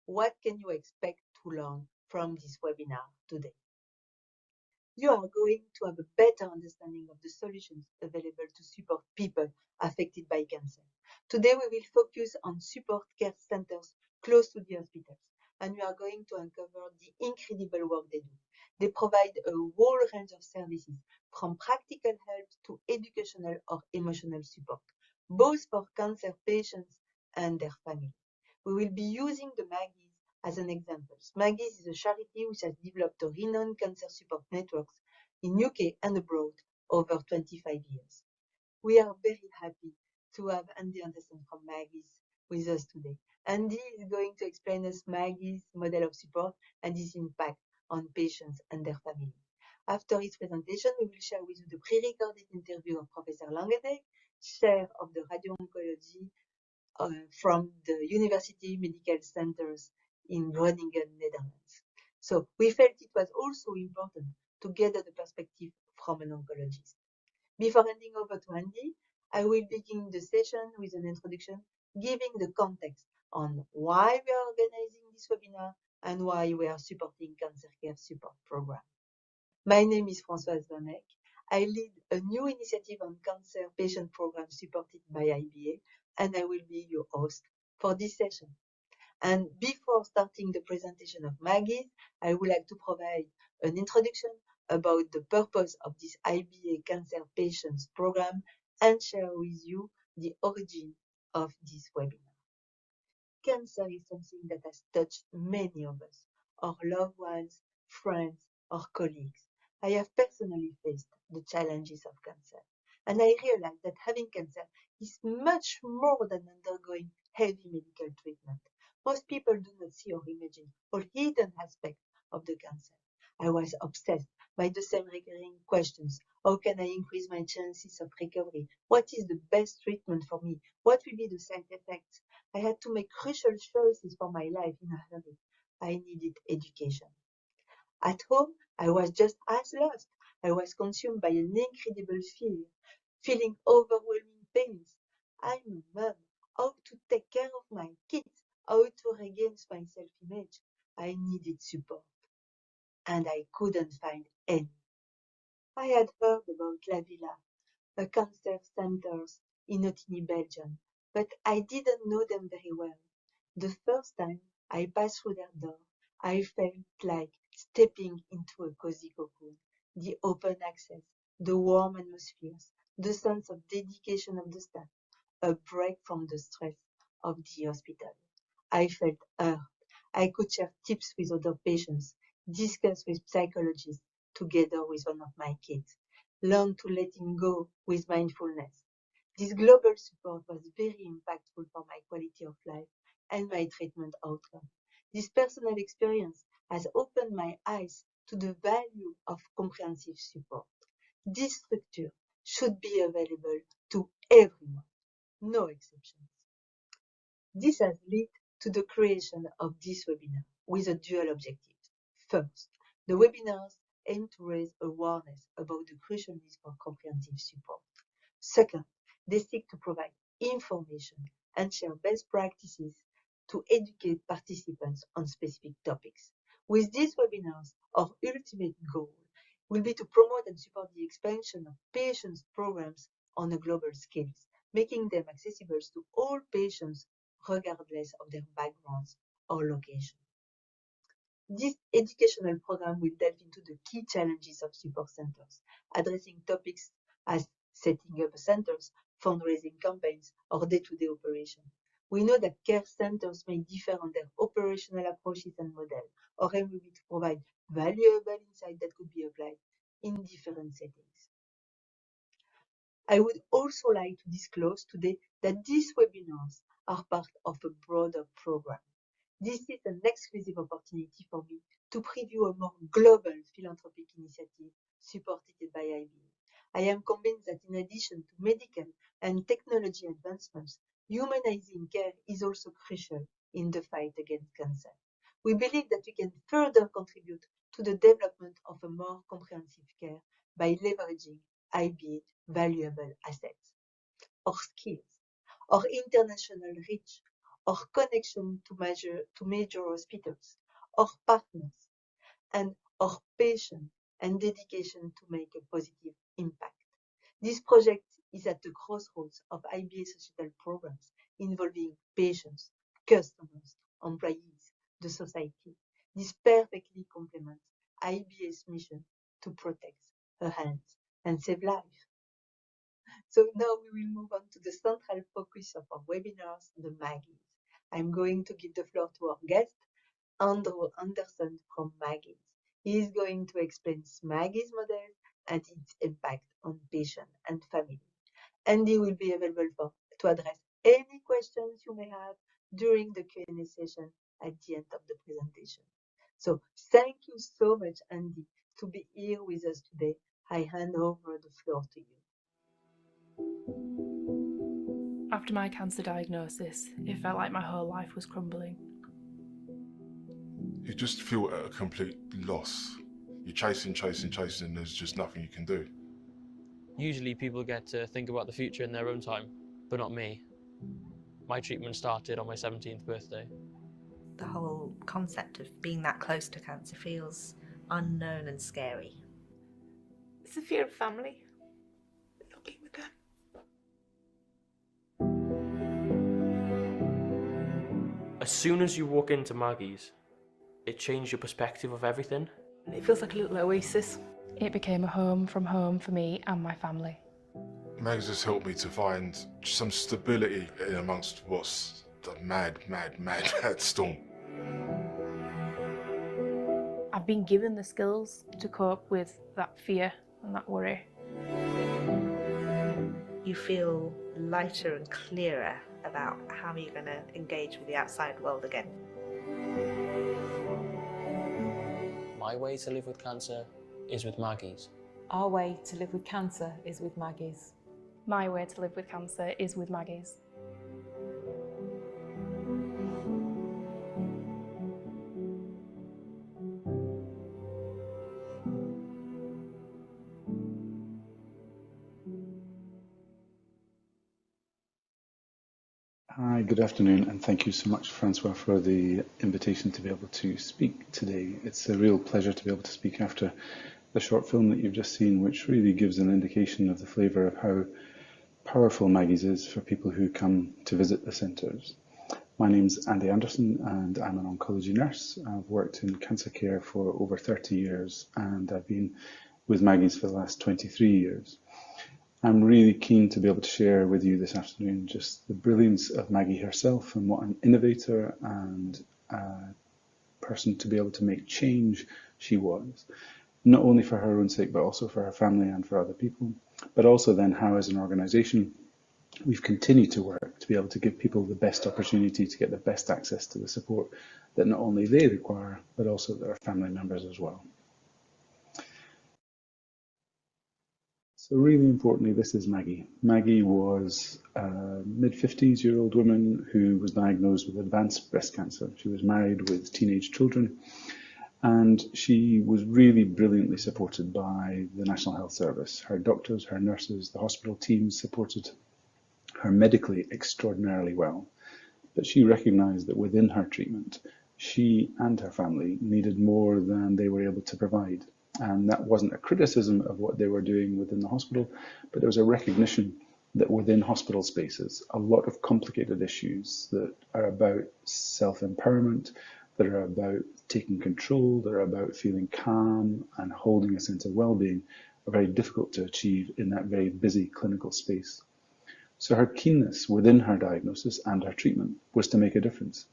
What can you expect to learn from this webinar today? You are going to have a better understanding of the solutions available to support people affected by cancer. Today we will focus on support care centers close to the hospitals, and we are going to uncover the incredible work they do. They provide a whole range of services, from practical help to educational or emotional support, both for cancer patients and their family. We will be using the Maggie as an example. Maggie is a charity which has developed a renowned cancer support networks in UK and abroad over 25 years. We are very happy to have Andy Anderson from Maggie's with us today. Andy is going to explain us Maggie's model of support and its impact on patients and their family. After his presentation, we will share with you the pre-recorded interview of Professor Langebeek, chair of the radio-oncology from the University Medical Centers in Groningen, Netherlands. So we felt it was also important to gather the perspective from an oncologist. Before handing over to Andy, I will begin the session with an introduction, giving the context on why we are organizing this webinar and why we are supporting Cancer Care Support Program. My name is Françoise Vanek. I lead a new initiative on cancer patient program supported by IBA, and I will be your host for this session. And before starting the presentation of Maggie, I would like to provide an introduction about the purpose of this IBA Cancer Patients Program and share with you the origin of this webinar. Cancer is something that has touched many of us, our loved ones, friends, or colleagues. I have personally faced the challenges of cancer, and I realized that having cancer is much more than undergoing heavy medical treatment. Most people do not see or imagine all hidden aspects of the cancer. I was obsessed by the same recurring questions. How can I increase my chances of recovery? What is the best treatment for me? What will be the side effects? I had to make crucial choices for my life in a hurry. I needed education. At home, I was just as lost. I was consumed by an incredible fear, feeling overwhelming pains. I'm a mom. How to take care of my kids? How to regain my self-image? I needed support, and I couldn't find any. I had heard about La Villa, a cancer center in Otigny, Belgium, but I didn't know them very well. The first time I passed through their door, I felt like stepping into a cozy cocoon. The open access, the warm atmospheres, the sense of dedication of the staff, a break from the stress of the hospital. I felt hurt. I could share tips with other patients, discuss with psychologists together with one of my kids, learn to letting go with mindfulness. This global support was very impactful for my quality of life and my treatment outcome. This personal experience has opened my eyes to the value of comprehensive support. This structure should be available to everyone, no exceptions. This has led to the creation of this webinar with a dual objective. First, the webinars aim to raise awareness about the crucial need for comprehensive support. Second, they seek to provide information and share best practices to educate participants on specific topics. With these webinars, our ultimate goal will be to promote and support the expansion of patients' programs on a global scale, making them accessible to all patients regardless of their backgrounds or location. This educational program will delve into the key challenges of support centers, addressing topics as setting up centers, fundraising campaigns, or day-to-day operation. We know that care centers may differ on their operational approaches and models, or aim will be to provide valuable insight that could be applied in different settings. I would also like to disclose today that these webinars are part of a broader program. This is an exclusive opportunity for me to preview a more global philanthropic initiative supported by IBA. I am convinced that in addition to medical and technology advancements, humanizing care is also crucial in the fight against cancer. We believe that we can further contribute to the development of a more comprehensive care by leveraging IBA valuable assets, our skills, our international reach, our connection to major hospitals, our partners, and our passion and dedication to make a positive impact. This project is at the crossroads of IBA societal programs involving patients, customers, employees, the society. This perfectly complements IBA's mission to protect her hands and save lives. So now we will move on to the central focus of our webinars, the Maggies. I'm going to give the floor to our guest, Andrew Anderson from Maggie. He is going to explain Maggie's model and its impact on patient and family. Andy will be available to address any questions you may have during the Q&A session at the end of the presentation. So thank you so much, Andy, to be here with us today. I hand over the floor to you. After my cancer diagnosis, it felt like my whole life was crumbling. You just feel at a complete loss. You're chasing, and there's just nothing you can do. Usually people get to think about the future in their own time, but not me. My treatment started on my 17th birthday. The whole concept of being that close to cancer feels unknown and scary. It's a fear of family, not being with them. As soon as you walk into Maggie's, it changed your perspective of everything. It feels like a little oasis. It became a home from home for me and my family. Maggie's has helped me to find some stability in amongst what's the mad storm. I've been given the skills to cope with that fear and that worry. You feel lighter and clearer about how you're going to engage with the outside world again. My way to live with cancer is with Maggie's. Our way to live with cancer is with Maggie's. My way to live with cancer is with Maggie's. Hi, good afternoon, and thank you so much, Francois, for the invitation to be able to speak today. It's a real pleasure to be able to speak after the short film that you've just seen, which really gives an indication of the flavour of how powerful Maggie's is for people who come to visit the centres. My name's Andy Anderson, and I'm an oncology nurse. I've worked in cancer care for over 30 years, and I've been with Maggie's for the last 23 years. I'm really keen to be able to share with you this afternoon just the brilliance of Maggie herself and what an innovator and a person to be able to make change she was, not only for her own sake, but also for her family and for other people, but also then how as an organisation we've continued to work to be able to give people the best opportunity to get the best access to the support that not only they require, but also their family members as well. So really importantly, this is Maggie. Maggie was a mid-50s-year-old woman who was diagnosed with advanced breast cancer. She was married with teenage children, and she was really brilliantly supported by the National Health Service. Her doctors, her nurses, the hospital teams supported her medically extraordinarily well. But she recognised that within her treatment, she and her family needed more than they were able to provide. And that wasn't a criticism of what they were doing within the hospital, but there was a recognition that within hospital spaces, a lot of complicated issues that are about self-empowerment, that are about taking control, that are about feeling calm and holding a sense of well-being are very difficult to achieve in that very busy clinical space. So her keenness within her diagnosis and her treatment was to make a difference.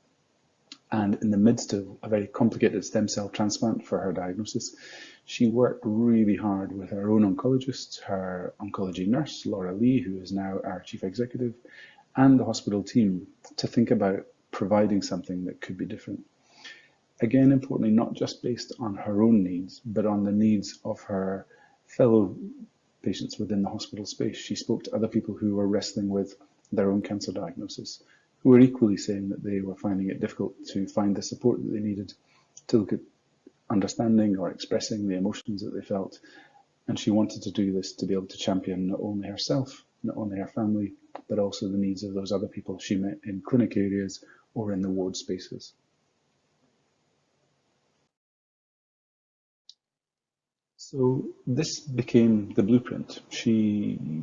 And in the midst of a very complicated stem cell transplant for her diagnosis, she worked really hard with her own oncologist, her oncology nurse, Laura Lee, who is now our chief executive, and the hospital team to think about providing something that could be different. Again, importantly, not just based on her own needs, but on the needs of her fellow patients within the hospital space. She spoke to other people who were wrestling with their own cancer diagnosis, who were equally saying that they were finding it difficult to find the support that they needed to look at understanding or expressing the emotions that they felt. And she wanted to do this to be able to champion not only herself, not only her family, but also the needs of those other people she met in clinic areas or in the ward spaces. So this became the blueprint.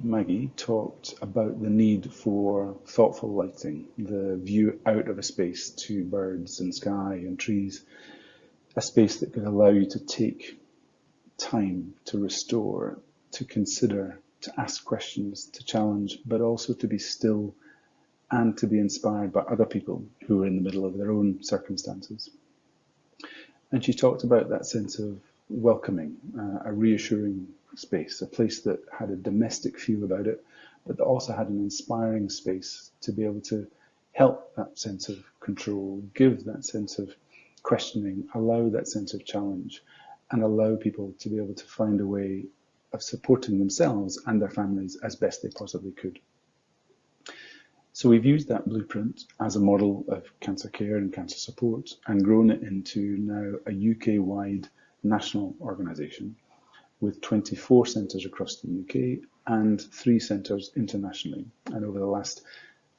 Maggie, talked about the need for thoughtful lighting, the view out of a space to birds and sky and trees, a space that could allow you to take time to restore, to consider, to ask questions, to challenge, but also to be still and to be inspired by other people who are in the middle of their own circumstances. And she talked about that sense of welcoming, a reassuring space, a place that had a domestic feel about it, but that also had an inspiring space to be able to help that sense of control, give that sense of questioning, allow that sense of challenge, and allow people to be able to find a way of supporting themselves and their families as best they possibly could. So we've used that blueprint as a model of cancer care and cancer support and grown it into now a UK-wide national organisation with 24 centres across the UK and 3 centres internationally. And over the last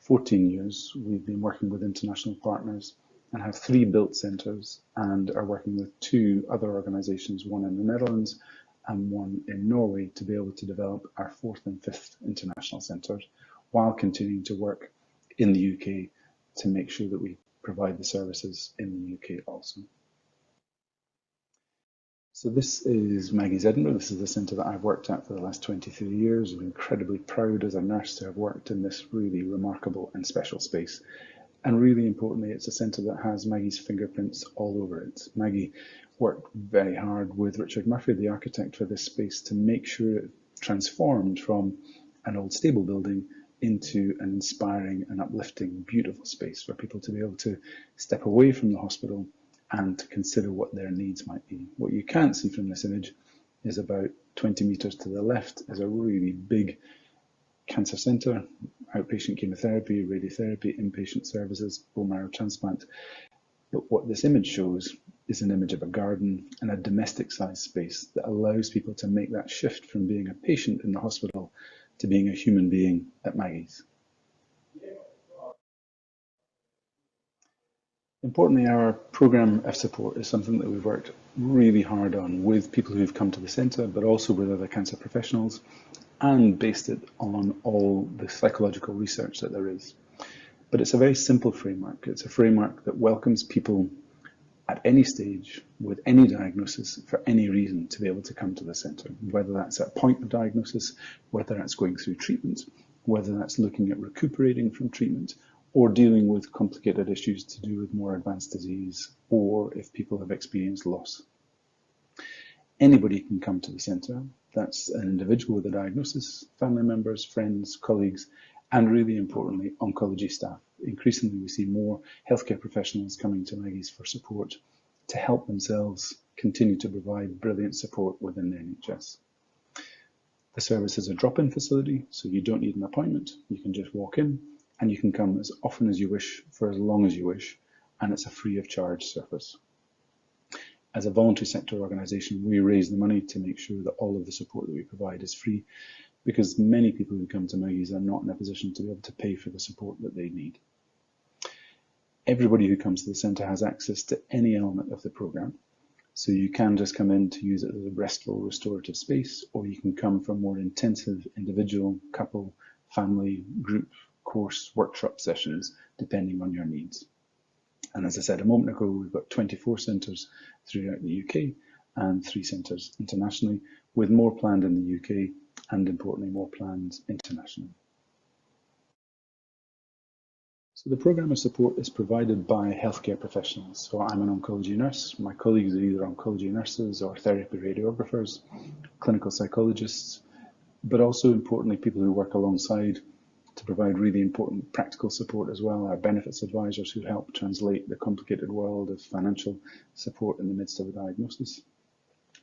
14 years, we've been working with international partners and have 3 built centres and are working with 2 other organisations, one in the Netherlands and one in Norway, to be able to develop our 4th and 5th international centres, while continuing to work in the UK to make sure that we provide the services in the UK also. So this is Maggie's Edinburgh. This is the centre that I've worked at for the last 23 years. I'm incredibly proud as a nurse to have worked in this really remarkable and special space. And really importantly, it's a centre that has Maggie's fingerprints all over it. Maggie worked very hard with Richard Murphy, the architect for this space, to make sure it transformed from an old stable building into an inspiring and uplifting, beautiful space for people to be able to step away from the hospital and to consider what their needs might be. What you can't see from this image is about 20 metres to the left is a really big cancer centre, outpatient chemotherapy, radiotherapy, inpatient services, bone marrow transplant. But what this image shows is an image of a garden and a domestic sized space that allows people to make that shift from being a patient in the hospital to being a human being at Maggie's. Importantly, our programme of support is something that we've worked really hard on with people who've come to the centre, but also with other cancer professionals, and based it on all the psychological research that there is. But it's a very simple framework. It's a framework that welcomes people at any stage, with any diagnosis, for any reason, to be able to come to the centre, whether that's at point of diagnosis, whether that's going through treatment, whether that's looking at recuperating from treatment, or dealing with complicated issues to do with more advanced disease, or if people have experienced loss. Anybody can come to the centre. That's an individual with a diagnosis, family members, friends, colleagues, and really importantly, oncology staff. Increasingly, we see more healthcare professionals coming to Maggie's for support to help themselves continue to provide brilliant support within the NHS. The service is a drop-in facility, so you don't need an appointment. You can just walk in, and you can come as often as you wish, for as long as you wish, and it's a free of charge service. As a voluntary sector organisation, we raise the money to make sure that all of the support that we provide is free, because many people who come to Maggie's are not in a position to be able to pay for the support that they need. Everybody who comes to the centre has access to any element of the programme, so you can just come in to use it as a restful, restorative space, or you can come for more intensive individual, couple, family, group, course, workshop sessions, depending on your needs. And as I said a moment ago, we've got 24 centres throughout the UK and 3 centres internationally, with more planned in the UK and importantly more planned internationally. So the programme of support is provided by healthcare professionals. So I'm an oncology nurse. My colleagues are either oncology nurses or therapy radiographers, clinical psychologists, but also importantly people who work alongside to provide really important practical support as well, our benefits advisors who help translate the complicated world of financial support in the midst of a diagnosis,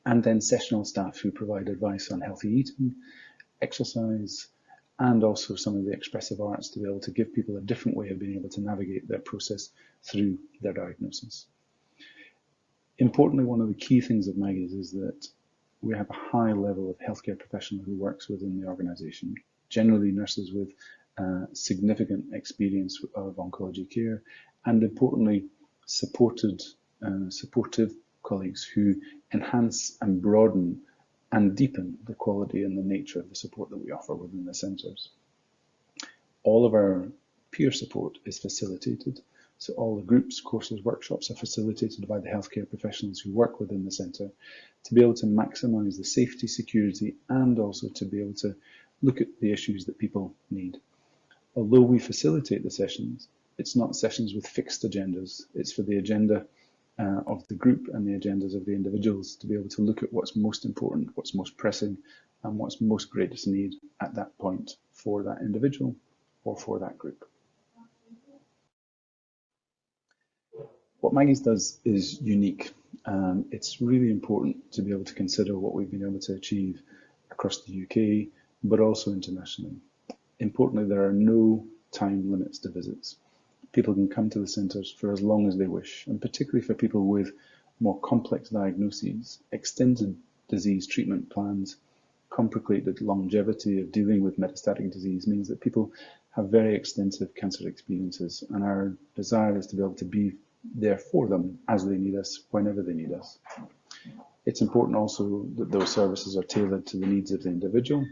and then sessional staff who provide advice on healthy eating, exercise, and also some of the expressive arts to be able to give people a different way of being able to navigate their process through their diagnosis. Importantly, one of the key things of Maggie's is that we have a high level of healthcare professional who works within the organisation, generally nurses with significant experience of oncology care, and importantly, supportive colleagues who enhance and broaden and deepen the quality and the nature of the support that we offer within the centres. All of our peer support is facilitated, so all the groups, courses, workshops are facilitated by the healthcare professionals who work within the centre to be able to maximise the safety, security, and also to be able to look at the issues that people need. Although we facilitate the sessions, it's not sessions with fixed agendas. It's for the agenda of the group and the agendas of the individuals to be able to look at what's most important, what's most pressing, and what's most greatest need at that point for that individual or for that group. What Maggie's does is unique. It's really important to be able to consider what we've been able to achieve across the UK, but also internationally. Importantly, there are no time limits to visits. People can come to the centres for as long as they wish, and particularly for people with more complex diagnoses, extended disease treatment plans, complicated longevity of dealing with metastatic disease means that people have very extensive cancer experiences, and our desire is to be able to be there for them as they need us, whenever they need us. It's important also that those services are tailored to the needs of the individual,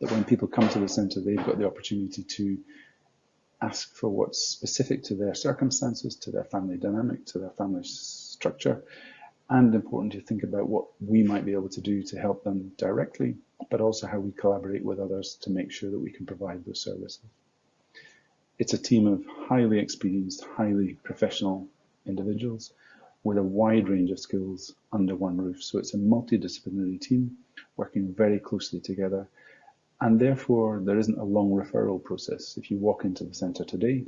that when people come to the centre, they've got the opportunity to ask for what's specific to their circumstances, to their family dynamic, to their family structure, and important to think about what we might be able to do to help them directly, but also how we collaborate with others to make sure that we can provide those services. It's a team of highly experienced, highly professional individuals with a wide range of skills under one roof. So it's a multidisciplinary team working very closely together. And therefore, there isn't a long referral process. If you walk into the centre today,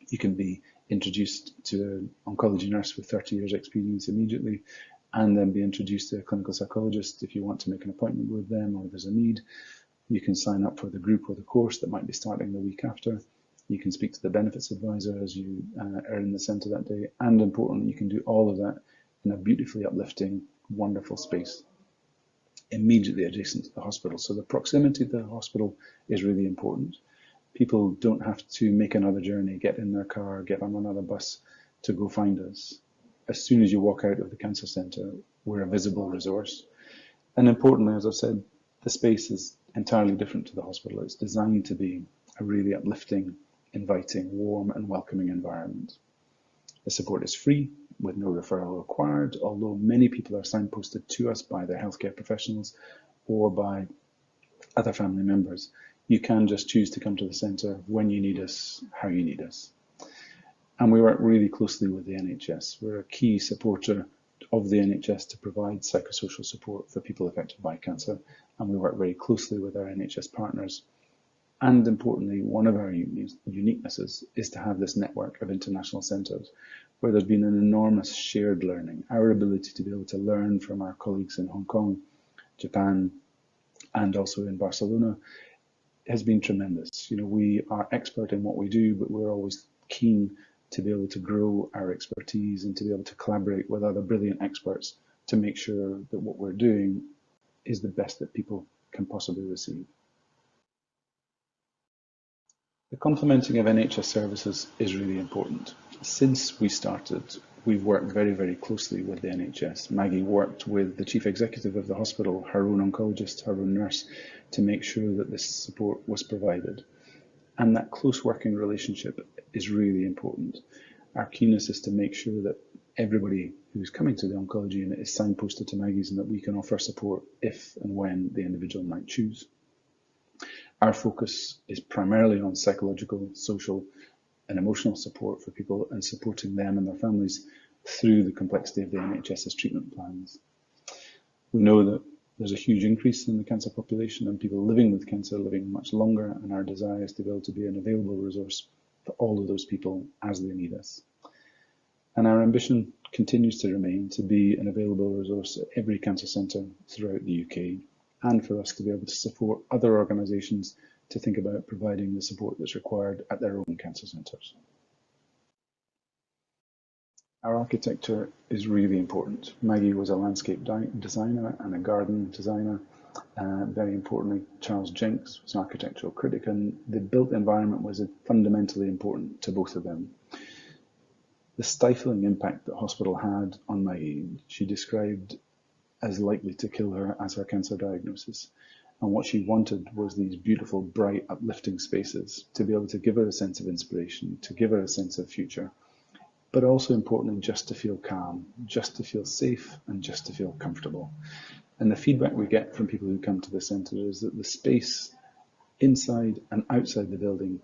you can be introduced to an oncology nurse with 30 years experience immediately, and then be introduced to a clinical psychologist if you want to make an appointment with them or there's a need. You can sign up for the group or the course that might be starting the week after. You can speak to the benefits advisor as you are in the centre that day. And importantly, you can do all of that in a beautifully uplifting, wonderful space immediately adjacent to the hospital. So the proximity to the hospital is really important. People don't have to make another journey, get in their car, get on another bus to go find us. As soon as you walk out of the cancer centre, we're a visible resource. And importantly, as I've said, the space is entirely different to the hospital. It's designed to be a really uplifting, inviting, warm and welcoming environment. The support is free, with no referral required, although many people are signposted to us by their healthcare professionals or by other family members. You can just choose to come to the centre when you need us, how you need us. And we work really closely with the NHS. We're a key supporter of the NHS to provide psychosocial support for people affected by cancer, and we work very closely with our NHS partners. And importantly, one of our uniquenesses is to have this network of international centres where there's been an enormous shared learning. Our ability to be able to learn from our colleagues in Hong Kong, Japan, and also in Barcelona has been tremendous. You know, we are expert in what we do, but we're always keen to be able to grow our expertise and to be able to collaborate with other brilliant experts to make sure that what we're doing is the best that people can possibly receive. The complementing of NHS services is really important. Since we started, we've worked very, very closely with the NHS. Maggie worked with the chief executive of the hospital, her own oncologist, her own nurse, to make sure that this support was provided. And that close working relationship is really important. Our keenness is to make sure that everybody who's coming to the oncology unit is signposted to Maggie's and that we can offer support if and when the individual might choose. Our focus is primarily on psychological, social and emotional support for people and supporting them and their families through the complexity of the NHS's treatment plans. We know that there's a huge increase in the cancer population and people living with cancer living much longer, and our desire is to be able to be an available resource for all of those people as they need us. And our ambition continues to remain to be an available resource at every cancer centre throughout the UK, and for us to be able to support other organisations to think about providing the support that's required at their own cancer centres. Our architecture is really important. Maggie was a landscape designer and a garden designer, Very importantly, Charles Jenks was an architectural critic, and the built environment was fundamentally important to both of them. The stifling impact that hospital had on Maggie, she described as likely to kill her as her cancer diagnosis. And what she wanted was these beautiful, bright, uplifting spaces to be able to give her a sense of inspiration, to give her a sense of future, but also importantly, just to feel calm, just to feel safe, and just to feel comfortable. And the feedback we get from people who come to the centre is that the space inside and outside the building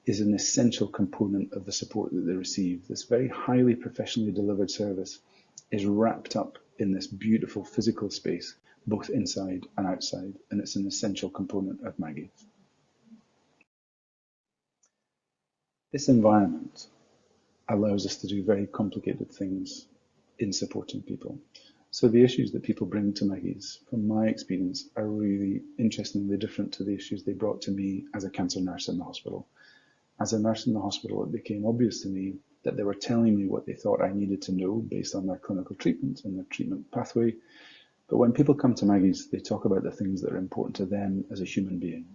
is an essential component of the support that they receive. This very highly professionally delivered service is wrapped up in this beautiful physical space, both inside and outside, and it's an essential component of Maggie. This environment allows us to do very complicated things in supporting people. So the issues that people bring to Maggie's, from my experience, are really interestingly different to the issues they brought to me as a cancer nurse in the hospital. As a nurse in the hospital, it became obvious to me that they were telling me what they thought I needed to know based on their clinical treatment and their treatment pathway. But when people come to Maggie's, they talk about the things that are important to them as a human being.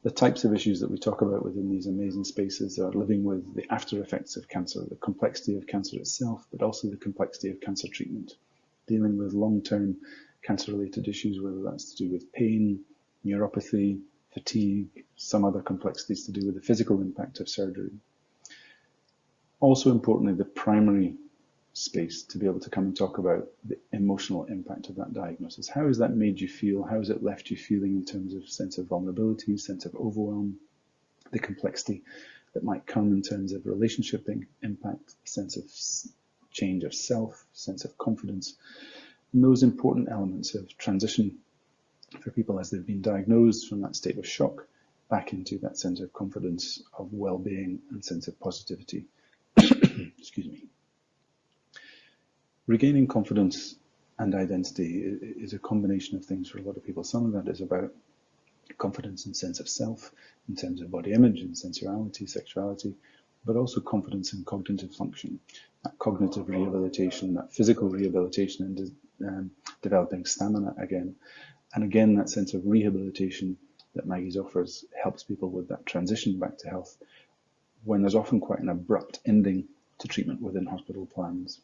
The types of issues that we talk about within these amazing spaces are living with the after effects of cancer, the complexity of cancer itself, but also the complexity of cancer treatment, dealing with long-term cancer-related issues, whether that's to do with pain, neuropathy, fatigue, some other complexities to do with the physical impact of surgery. Also importantly, the primary space to be able to come and talk about the emotional impact of that diagnosis. How has that made you feel? How has it left you feeling in terms of sense of vulnerability, sense of overwhelm, the complexity that might come in terms of relationship impact, sense of change of self, sense of confidence, and those important elements of transition for people as they've been diagnosed from that state of shock back into that sense of confidence, of well-being, and sense of positivity. Excuse me. Regaining confidence and identity is a combination of things for a lot of people. Some of that is about confidence and sense of self, in terms of body image and sensuality, sexuality, but also confidence in cognitive function, that cognitive rehabilitation, that physical rehabilitation, and developing stamina again. And again, that sense of rehabilitation that Maggie's offers helps people with that transition back to health when there's often quite an abrupt ending to treatment within hospital plans.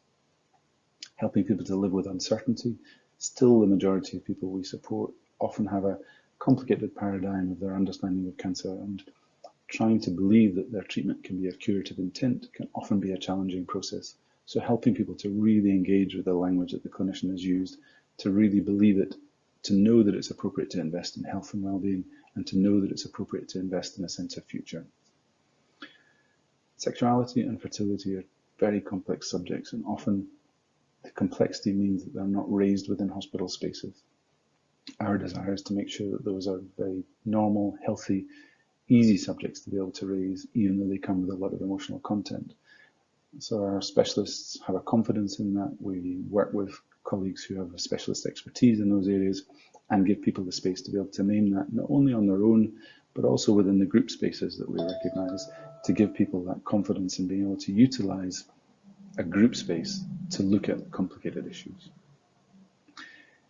Helping people to live with uncertainty. Still, the majority of people we support often have a complicated paradigm of their understanding of cancer, and trying to believe that their treatment can be of curative intent can often be a challenging process. So helping people to really engage with the language that the clinician has used, to really believe it, to know that it's appropriate to invest in health and well-being, and to know that it's appropriate to invest in a sense of future. Sexuality and fertility are very complex subjects, and often the complexity means that they're not raised within hospital spaces. Our desire is to make sure that those are very normal, healthy, easy subjects to be able to raise, even though they come with a lot of emotional content. So our specialists have a confidence in that. We work with colleagues who have a specialist expertise in those areas and give people the space to be able to name that, not only on their own, but also within the group spaces that we recognise, to give people that confidence in being able to utilise a group space to look at complicated issues.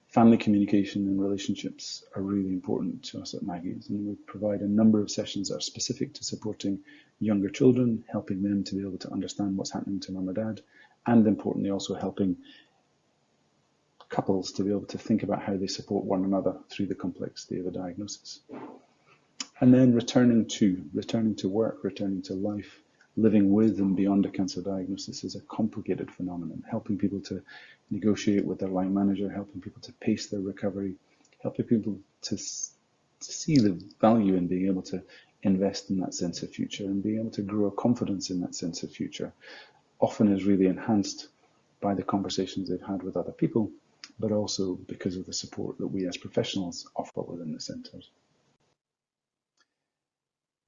Family communication and relationships are really important to us at Maggie's, and we provide a number of sessions that are specific to supporting younger children, helping them to be able to understand what's happening to mum or dad, and importantly also helping couples to be able to think about how they support one another through the complexity of a diagnosis. And then returning to work, returning to life, living with and beyond a cancer diagnosis is a complicated phenomenon, helping people to negotiate with their line manager, helping people to pace their recovery, helping people to see the value in being able to invest in that sense of future and being able to grow a confidence in that sense of future, often is really enhanced by the conversations they've had with other people, but also because of the support that we as professionals offer within the centres.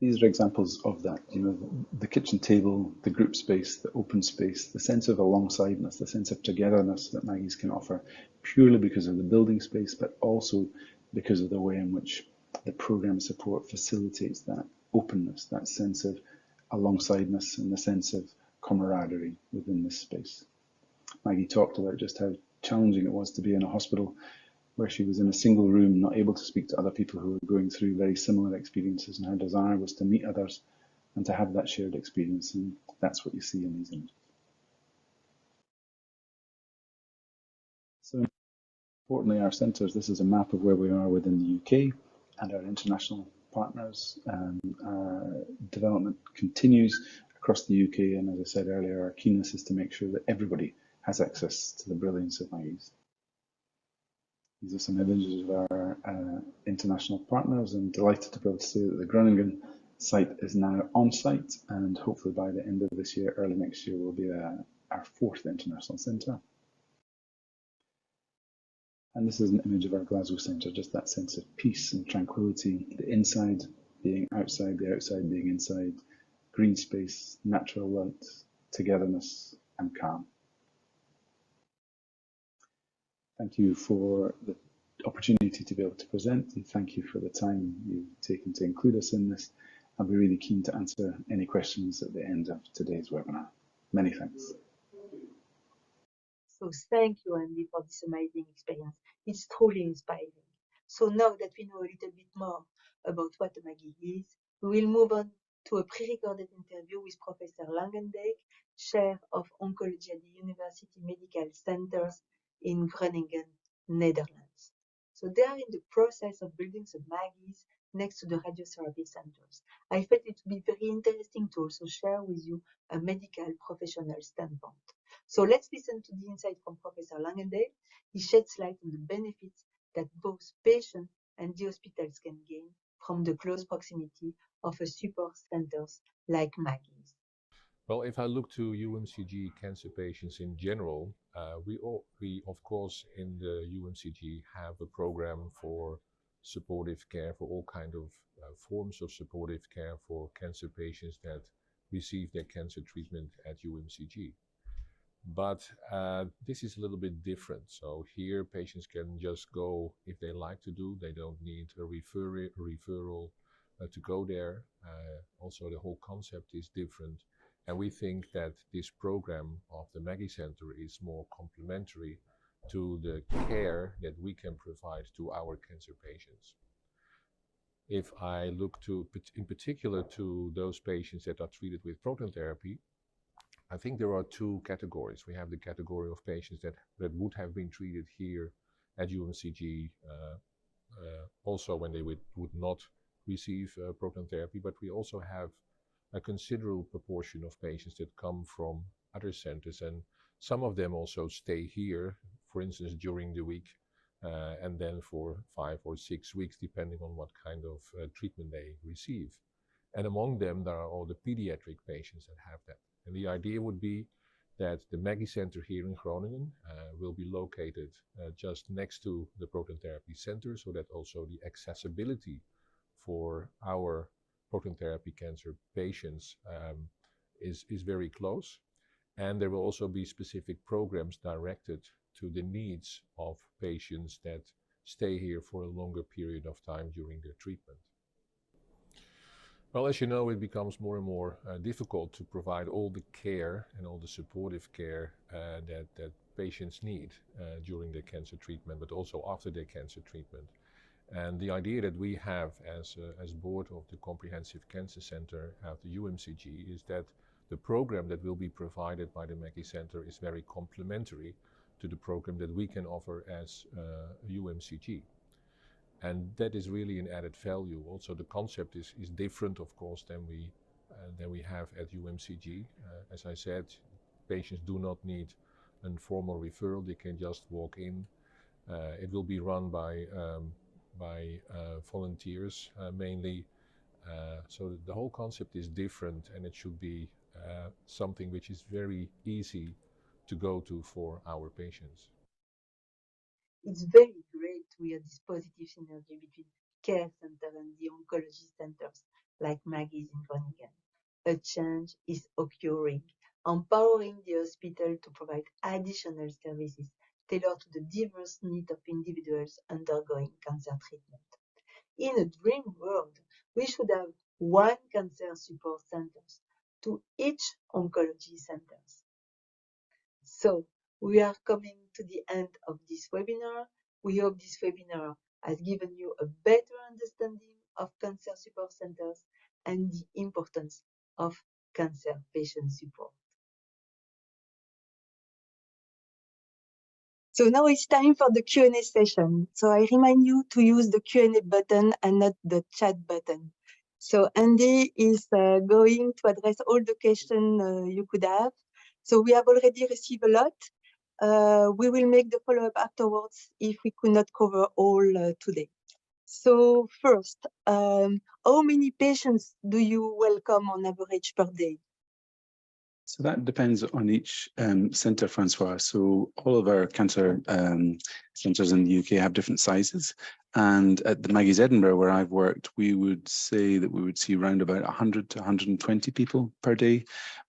These are examples of that, the kitchen table, the group space, the open space, the sense of alongsideness, the sense of togetherness that Maggie's can offer, purely because of the building space, but also because of the way in which the programme support facilitates that openness, that sense of alongsideness and the sense of camaraderie within this space. Maggie talked about just how challenging it was to be in a hospital where she was in a single room, not able to speak to other people who were going through very similar experiences, and her desire was to meet others and to have that shared experience, and that's what you see in these images. So importantly, our centres, this is a map of where we are within the UK and our international partners. Development continues across the UK, and as I said earlier, our keenness is to make sure that everybody has access to the brilliance of Maggie's. These are some images of our international partners, and delighted to be able to say that the Groningen site is now on site, and hopefully by the end of this year, early next year, will be our 4th international centre. And this is an image of our Glasgow centre, just that sense of peace and tranquility, the inside being outside, the outside being inside, green space, natural light, togetherness, and calm. Thank you for the opportunity to be able to present, and thank you for the time you've taken to include us in this. I'll be really keen to answer any questions at the end of today's webinar. Many thanks. So thank you, Andy, for this amazing experience. It's truly inspiring. So now that we know a little bit more about what a Maggie is, we will move on to a pre-recorded interview with Professor Langendijk, Chair of Oncology at the University Medical Centers in Groningen, Netherlands. So they are in the process of building the Maggies next to the radiotherapy centers. I felt it would be very interesting to also share with you a medical professional standpoint. So let's listen to the insight from Professor Langendijk. He sheds light on the benefits that both patients and the hospitals can gain from the close proximity of a support centers like Maggie's. Well, if I look to UMCG cancer patients in general, we of course in the UMCG have a program for supportive care, for all kind of forms of supportive care for cancer patients that receive their cancer treatment at UMCG. But this is a little bit different. So here patients can just go if they like to do. They don't need a referral to go there. Also the whole concept is different. And we think that this program of the Maggie Center is more complementary to the care that we can provide to our cancer patients. If I look to, in particular, to those patients that are treated with proton therapy, I think there are 2 categories. We have the category of patients that would have been treated here at UMCG, also when they would not receive proton therapy, but we also have a considerable proportion of patients that come from other centers, and some of them also stay here, for instance, during the week, and then for 5 or 6 weeks, depending on what kind of treatment they receive. And among them, there are all the pediatric patients that have that. And the idea would be that the Maggie Center here in Groningen will be located just next to the proton therapy center, so that also the accessibility for our proton therapy cancer patients is very close. And there will also be specific programs directed to the needs of patients that stay here for a longer period of time during their treatment. Well, as you know, it becomes more and more difficult to provide all the care and all the supportive care that patients need during their cancer treatment, but also after their cancer treatment. And the idea that we have as board of the Comprehensive Cancer Center at the UMCG is that the program that will be provided by the Maggie Center is very complementary to the program that we can offer as UMCG. And that is really an added value. Also, the concept is different, of course, than we have at UMCG. As I said, patients do not need a formal referral; they can just walk in. It will be run by volunteers mainly. So the whole concept is different, and it should be something which is very easy to go to for our patients. It's very great to hear this positive synergy between care center and the oncology centers like Maggie's in Groningen. A change is occurring, empowering the hospital to provide additional services tailored to the diverse needs of individuals undergoing cancer treatment. In a dream world, we should have 1 cancer support centers to each oncology centers. So we are coming to the end of this webinar. We hope this webinar has given you a better understanding of cancer support centers and the importance of cancer patient support. So now it's time for the Q&A session. So I remind you to use the Q&A button and not the chat button. So Andy is going to address all the questions you could have. So we have already received a lot. We will make the follow-up afterwards if we could not cover all today. So first, how many patients do you welcome on average per day? So that depends on each centre, Francois. So all of our cancer centres in the UK have different sizes. And at the Maggie's Edinburgh, where I've worked, we would say that we would see around about 100 to 120 people per day.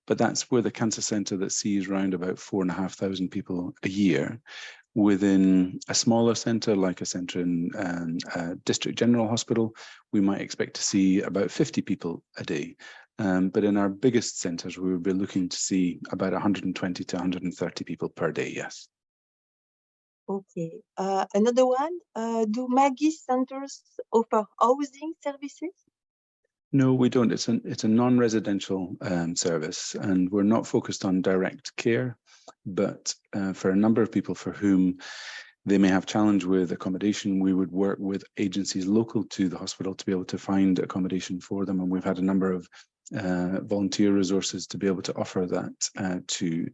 But that's with a cancer centre that sees around about 4,500 people a year. Within a smaller centre, like a centre in District General Hospital, we might expect to see about 50 people a day. But in our biggest centres, we would be looking to see about 120 to 130 people per day, yes. Okay. Another one, do Maggie's centres offer housing services? No, we don't. It's a non-residential service, and we're not focused on direct care, but for a number of people for whom they may have challenge with accommodation, we would work with agencies local to the hospital to be able to find accommodation for them. And we've had a number of volunteer resources to be able to offer that to,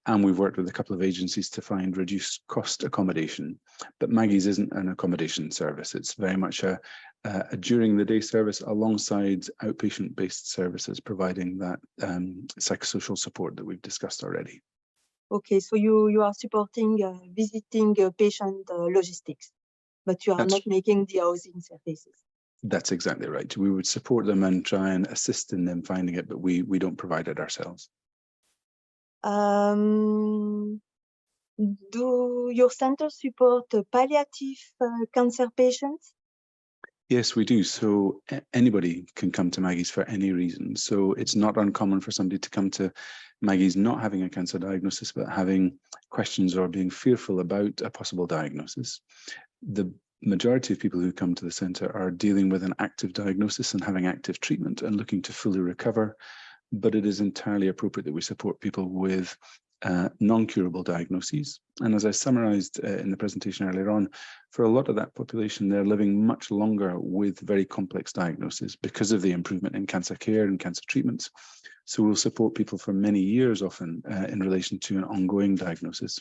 and we've worked with a couple of agencies to find reduced cost accommodation. But Maggie's isn't an accommodation service. It's very much a during the day service alongside outpatient based services, providing that psychosocial support that we've discussed already. Okay, so you are supporting visiting patient logistics, but you are not making the housing services. That's exactly right. We would support them and try and assist in them finding it, but we don't provide it ourselves. Do your center support palliative cancer patients? Yes, we do. So anybody can come to Maggie's for any reason. So it's not uncommon for somebody to come to Maggie's not having a cancer diagnosis, but having questions or being fearful about a possible diagnosis. The majority of people who come to the centre are dealing with an active diagnosis and having active treatment and looking to fully recover. But it is entirely appropriate that we support people with non-curable diagnoses. And as I summarised in the presentation earlier on, for a lot of that population, they're living much longer with very complex diagnoses because of the improvement in cancer care and cancer treatments. So we'll support people for many years often in relation to an ongoing diagnosis,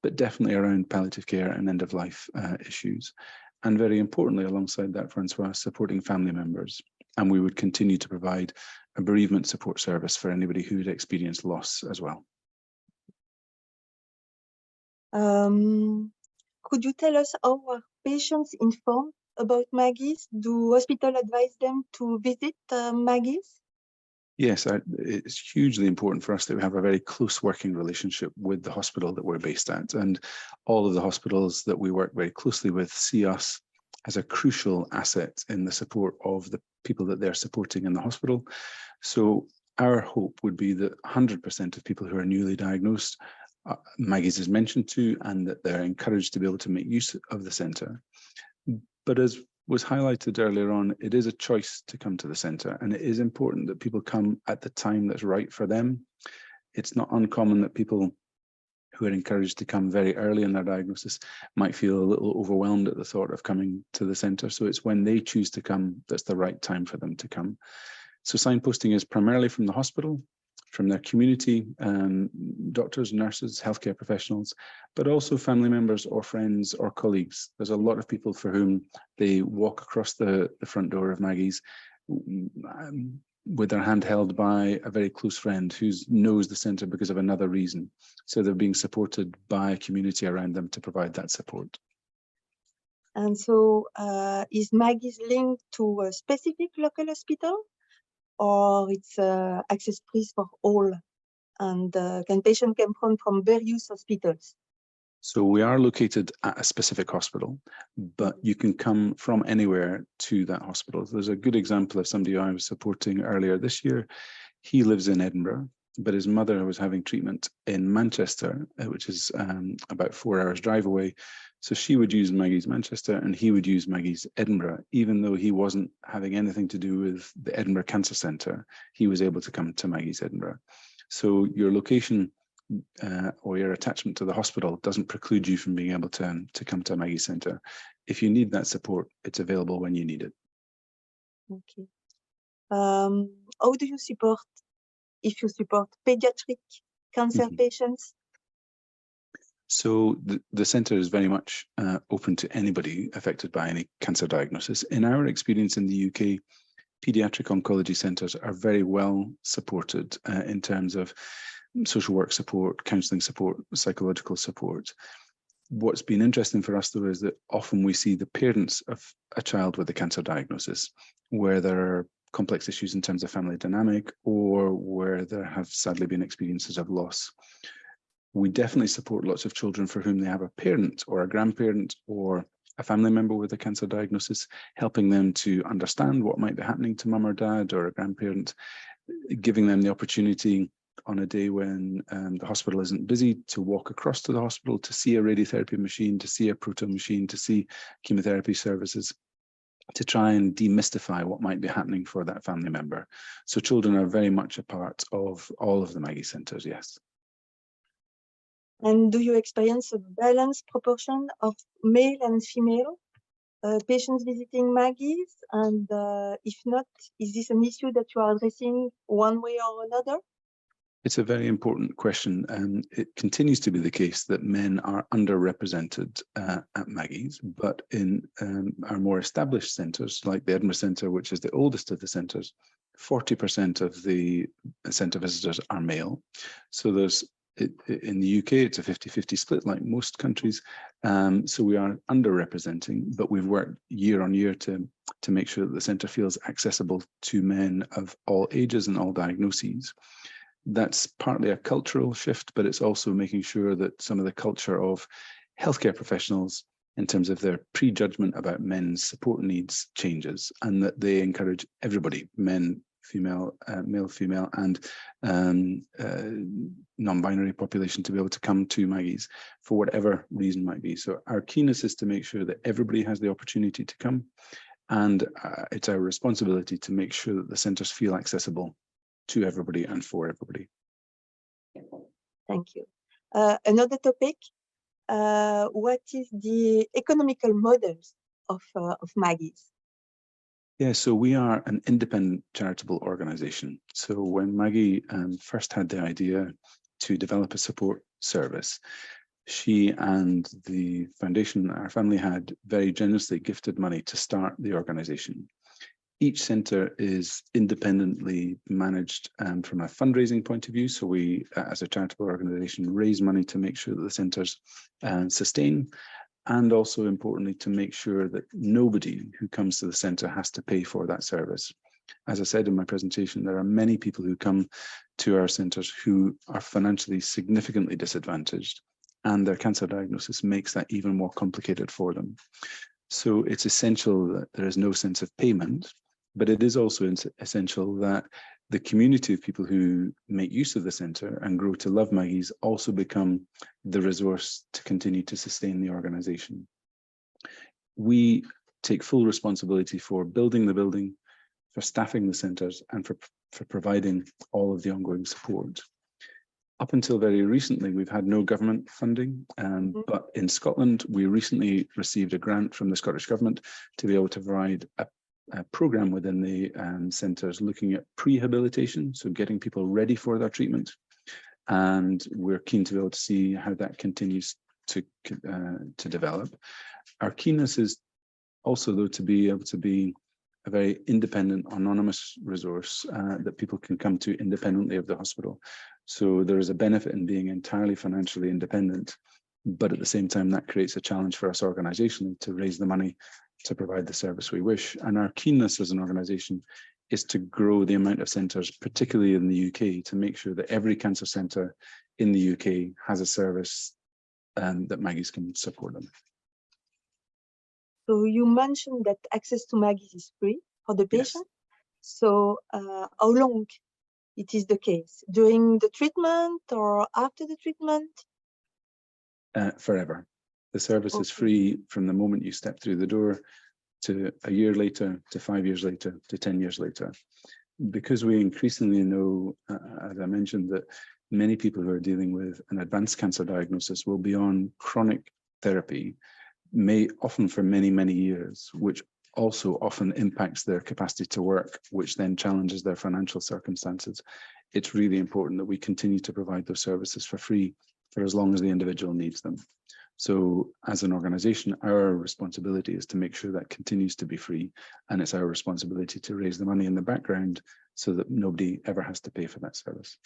but definitely around palliative care and end-of-life issues. And very importantly, alongside that, Francois, supporting family members. And we would continue to provide a bereavement support service for anybody who'd experienced loss as well. Could you tell us how are patients informed about Maggie's? Do hospitals advise them to visit Maggie's? Yes, it's hugely important for us that we have a very close working relationship with the hospital that we're based at. And all of the hospitals that we work very closely with see us as a crucial asset in the support of the people that they're supporting in the hospital. So our hope would be that 100% of people who are newly diagnosed, Maggie's is mentioned to, and that they're encouraged to be able to make use of the centre. But as was highlighted earlier on, it is a choice to come to the centre, and it is important that people come at the time that's right for them. It's not uncommon that people who are encouraged to come very early in their diagnosis might feel a little overwhelmed at the thought of coming to the centre. So it's when they choose to come that's the right time for them to come. So signposting is primarily from the hospital, from their community, doctors, nurses, healthcare professionals, but also family members or friends or colleagues. There's a lot of people for whom they walk across the front door of Maggie's with their hand held by a very close friend who knows the centre because of another reason. So they're being supported by a community around them to provide that support. And so is Maggie's linked to a specific local hospital, or it's access free for all? And can patients come from various hospitals? So we are located at a specific hospital, but you can come from anywhere to that hospital. There's a good example of somebody I was supporting earlier this year. He lives in Edinburgh, but his mother was having treatment in Manchester, which is about 4 hours drive away. So she would use Maggie's Manchester and he would use Maggie's Edinburgh, even though he wasn't having anything to do with the Edinburgh Cancer Centre, he was able to come to Maggie's Edinburgh. So your location or your attachment to the hospital doesn't preclude you from being able to come to a Maggie Centre. If you need that support, it's available when you need it. Okay. How do you support, if you support pediatric cancer patients? So the centre is very much open to anybody affected by any cancer diagnosis. In our experience in the UK, paediatric oncology centres are very well supported in terms of social work support, counselling support, psychological support. What's been interesting for us, though, is that often we see the parents of a child with a cancer diagnosis, where there are complex issues in terms of family dynamic, or where there have sadly been experiences of loss. We definitely support lots of children for whom they have a parent or a grandparent or a family member with a cancer diagnosis, helping them to understand what might be happening to mum or dad or a grandparent, giving them the opportunity on a day when the hospital isn't busy to walk across to the hospital to see a radiotherapy machine, to see a proton machine, to see chemotherapy services, to try and demystify what might be happening for that family member. So children are very much a part of all of the Maggie centres, yes. And do you experience a balanced proportion of male and female patients visiting Maggie's? And if not, is this an issue that you are addressing one way or another? It's a very important question. It continues to be the case that men are underrepresented at Maggie's, but in our more established centres, like the Edinburgh Centre, which is the oldest of the centres, 40% of the centre visitors are male. So there's in the UK, it's a 50-50 split, like most countries. So we are underrepresenting, but we've worked year on year to make sure that the centre feels accessible to men of all ages and all diagnoses. That's partly a cultural shift, but it's also making sure that some of the culture of healthcare professionals in terms of their prejudgment about men's support needs changes, and that they encourage everybody, men, female, male, female, and non-binary population to be able to come to Maggie's for whatever reason might be. So our keenness is to make sure that everybody has the opportunity to come, and it's our responsibility to make sure that the centres feel accessible to everybody and for everybody. Thank you. Another topic, what is the economical models of Maggie's? Yeah, so we are an independent charitable organisation. So when Maggie first had the idea to develop a support service, she and the foundation, our family, had very generously gifted money to start the organisation. Each centre is independently managed from a fundraising point of view. So we, as a charitable organisation, raise money to make sure that the centres sustain, and also importantly, to make sure that nobody who comes to the centre has to pay for that service. As I said in my presentation, there are many people who come to our centres who are financially significantly disadvantaged, and their cancer diagnosis makes that even more complicated for them. So it's essential that there is no sense of payment, but it is also essential that the community of people who make use of the centre and grow to love Maggie's also become the resource to continue to sustain the organisation. We take full responsibility for building the building, for staffing the centres, and for providing all of the ongoing support. Up until very recently, we've had no government funding, but in Scotland, we recently received a grant from the Scottish Government to be able to provide a programme within the centres looking at prehabilitation, so getting people ready for their treatment. And we're keen to be able to see how that continues to develop. Our keenness is also, though, to be able to be a very independent, anonymous resource that people can come to independently of the hospital. So there is a benefit in being entirely financially independent, but at the same time, that creates a challenge for us organisationally to raise the money to provide the service we wish. And our keenness as an organisation is to grow the amount of centres, particularly in the UK, to make sure that every cancer centre in the UK has a service that Maggie's can support them. So you mentioned that access to Maggie's is free for the patient. Yes. So how long it is the case? During the treatment or after the treatment? Forever. The service is Okay. free from the moment you step through the door to a year later, to 5 years later, to 10 years later. Because we increasingly know, as I mentioned, that many people who are dealing with an advanced cancer diagnosis will be on chronic therapy, often for many, many years, which also often impacts their capacity to work, which then challenges their financial circumstances. It's really important that we continue to provide those services for free for as long as the individual needs them. So as an organization, our responsibility is to make sure that continues to be free, and it's our responsibility to raise the money in the background so that nobody ever has to pay for that service.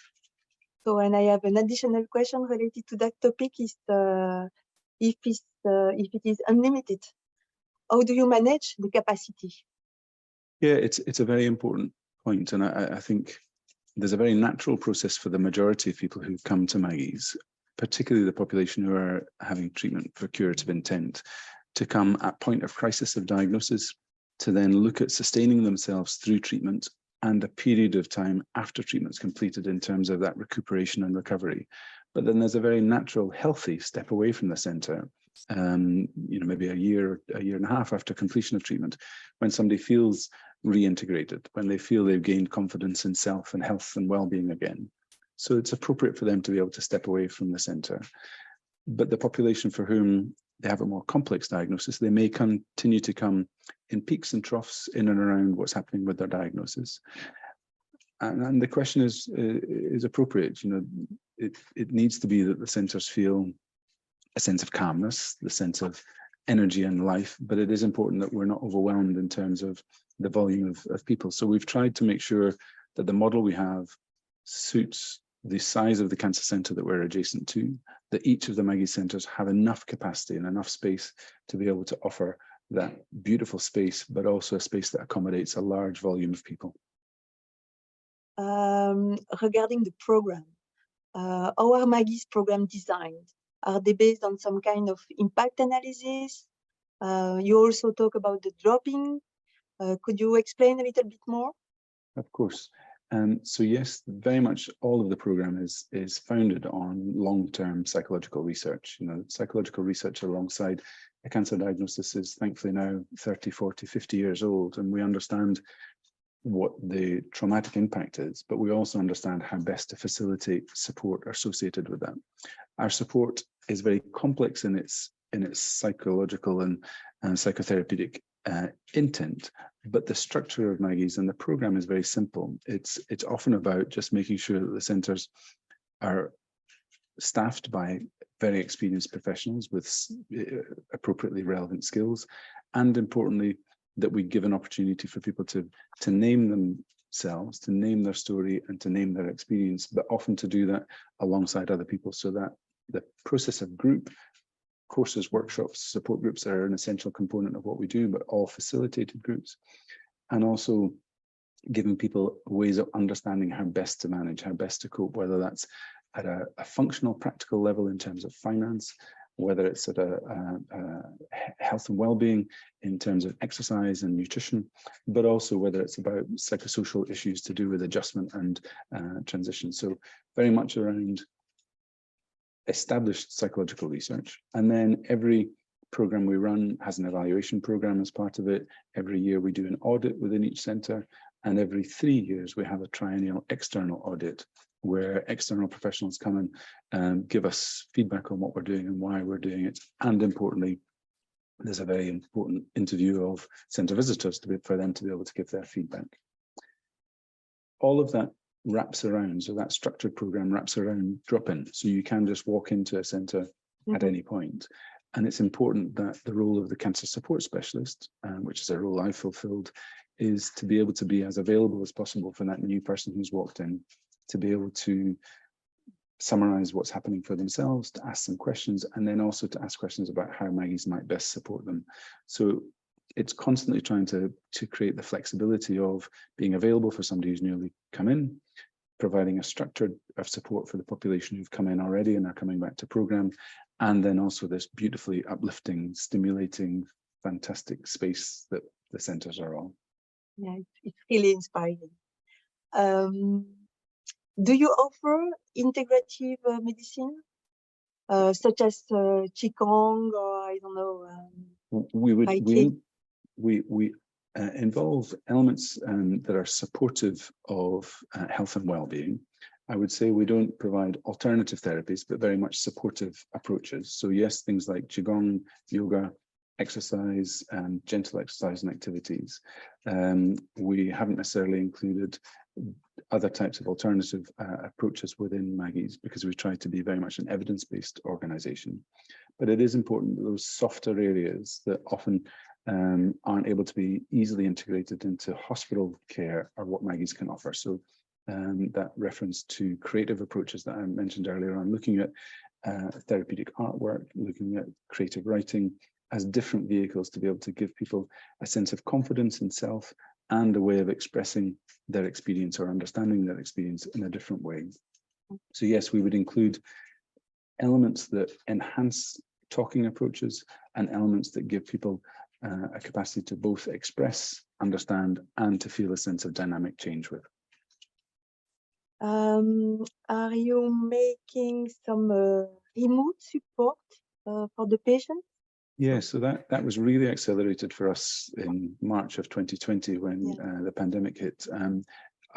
So, and I have an additional question related to that topic: is if it is unlimited, how do you manage the capacity? Yeah, it's a very important point, and I think there's a very natural process for the majority of people who come to Maggie's, particularly the population who are having treatment for curative intent, to come at point of crisis of diagnosis, to then look at sustaining themselves through treatment and a period of time after treatment's completed in terms of that recuperation and recovery. But then there's a very natural, healthy step away from the centre, maybe a year and a half after completion of treatment, when somebody feels reintegrated, when they feel they've gained confidence in self and health and well-being again. So it's appropriate for them to be able to step away from the centre. But the population for whom they have a more complex diagnosis, they may continue to come in peaks and troughs in and around what's happening with their diagnosis. And the question is appropriate. It needs to be that the centres feel a sense of calmness, the sense of energy and life, but it is important that we're not overwhelmed in terms of the volume of people. So we've tried to make sure that the model we have suits the size of the cancer centre that we're adjacent to, that each of the Maggie centres have enough capacity and enough space to be able to offer that beautiful space, but also a space that accommodates a large volume of people. Regarding the program, how are Maggie's program designed? Are they based on some kind of impact analysis? You also talk about the drop-in. Could you explain a little bit more? Of course. So yes, very much all of the program is founded on long-term psychological research. Psychological research alongside a cancer diagnosis is thankfully now 30, 40, 50 years old, and we understand what the traumatic impact is, but we also understand how best to facilitate support associated with that. Our support is very complex in its psychological and psychotherapeutic intent, but the structure of Maggie's and the program is very simple. It's often about just making sure that the centres are staffed by very experienced professionals with appropriately relevant skills, and importantly, that we give an opportunity for people to name themselves, to name their story and to name their experience, but often to do that alongside other people, so that the process of group courses, workshops, support groups are an essential component of what we do, but all facilitated groups, and also giving people ways of understanding how best to manage, how best to cope, whether that's at a functional, practical level in terms of finance, whether it's at a health and well-being in terms of exercise and nutrition, but also whether it's about psychosocial issues to do with adjustment and transition. So very much around established psychological research. And then every program we run has an evaluation program as part of it. Every year we do an audit within each centre, and every 3 years we have a triennial external audit where external professionals come and give us feedback on what we're doing and why we're doing it. And importantly, there's a very important interview of centre visitors for them to be able to give their feedback. All of that wraps around, so that structured program wraps around drop-in. So you can just walk into a centre at any point. And it's important that the role of the cancer support specialist, which is a role I've fulfilled, is to be able to be as available as possible for that new person who's walked in, to be able to summarize what's happening for themselves, to ask some questions, and then also to ask questions about how Maggie's might best support them. So it's constantly trying to create the flexibility of being available for somebody who's newly come in, providing a structure of support for the population who've come in already and are coming back to program, and then also this beautifully uplifting, stimulating, fantastic space that the centres are on. Yeah, it's really inspiring. Do you offer integrative medicine? such as Qigong or I don't know. We involve elements that are supportive of health and well-being. I would say we don't provide alternative therapies, but very much supportive approaches. So yes, things like Qigong, yoga, exercise, and gentle exercise and activities. We haven't necessarily included other types of alternative approaches within Maggie's because we try to be very much an evidence-based organization. But it is important that those softer areas that often aren't able to be easily integrated into hospital care are what Maggie's can offer. So that reference to creative approaches that I mentioned earlier on, looking at therapeutic artwork, looking at creative writing as different vehicles to be able to give people a sense of confidence in self and a way of expressing their experience or understanding their experience in a different way. So yes, we would include elements that enhance talking approaches and elements that give people a capacity to both express, understand, and to feel a sense of dynamic change with. Are you making some remote support for the patient? Yeah, so that was really accelerated for us in March of 2020 when the pandemic hit.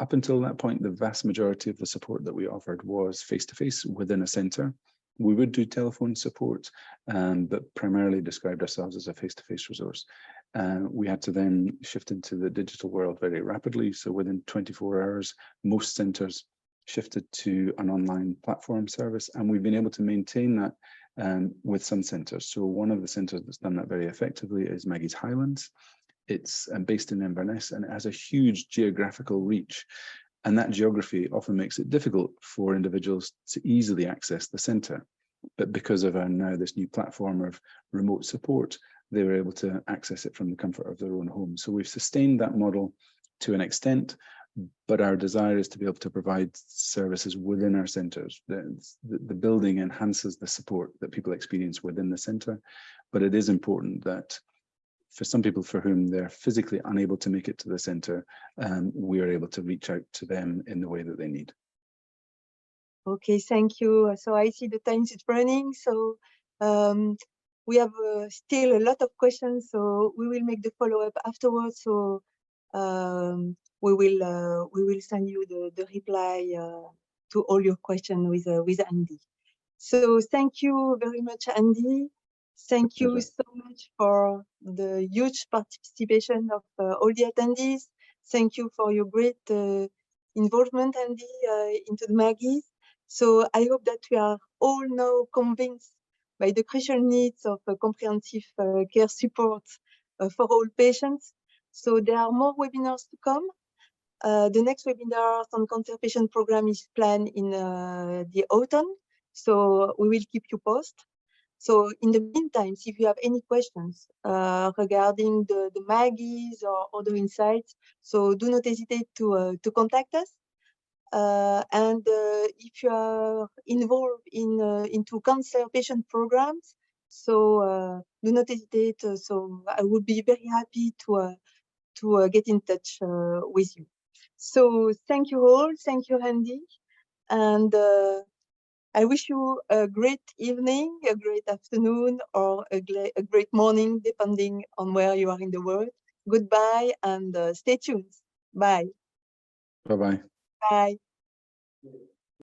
Up until that point, the vast majority of the support that we offered was face-to-face within a centre. We would do telephone support, but primarily described ourselves as a face-to-face resource. We had to then shift into the digital world very rapidly. So within 24 hours, most centres shifted to an online platform service, and we've been able to maintain that with some centres. So one of the centres that's done that very effectively is Maggie's Highlands. It's based in Inverness and it has a huge geographical reach. And that geography often makes it difficult for individuals to easily access the centre. But because of now this new platform of remote support, they were able to access it from the comfort of their own home. So we've sustained that model to an extent, but our desire is to be able to provide services within our centres. The building enhances the support that people experience within the centre, but it is important that for some people for whom they're physically unable to make it to the centre, we are able to reach out to them in the way that they need. Okay, thank you. So I see the time is running, so we have still a lot of questions, so we will make the follow-up afterwards. So we will send you the reply to all your questions with Andy. So thank you very much, Andy. Thank you so much for the huge participation of all the attendees. Thank you for your great involvement, Andy, into the Maggie. So I hope that we are all now convinced by the crucial needs of comprehensive care support for all patients. So there are more webinars to come. The next webinar on cancer patient program is planned in the autumn. So we will keep you posted. So in the meantime, if you have any questions regarding the Maggies or other insights, so do not hesitate to contact us. And if you are involved into cancer patient programs, so do not hesitate. So I would be very happy to get in touch with you. So thank you all. Thank you, Andy. And I wish you a great evening, a great afternoon, or a great morning, depending on where you are in the world. Goodbye and stay tuned. Bye. Bye-bye. Bye.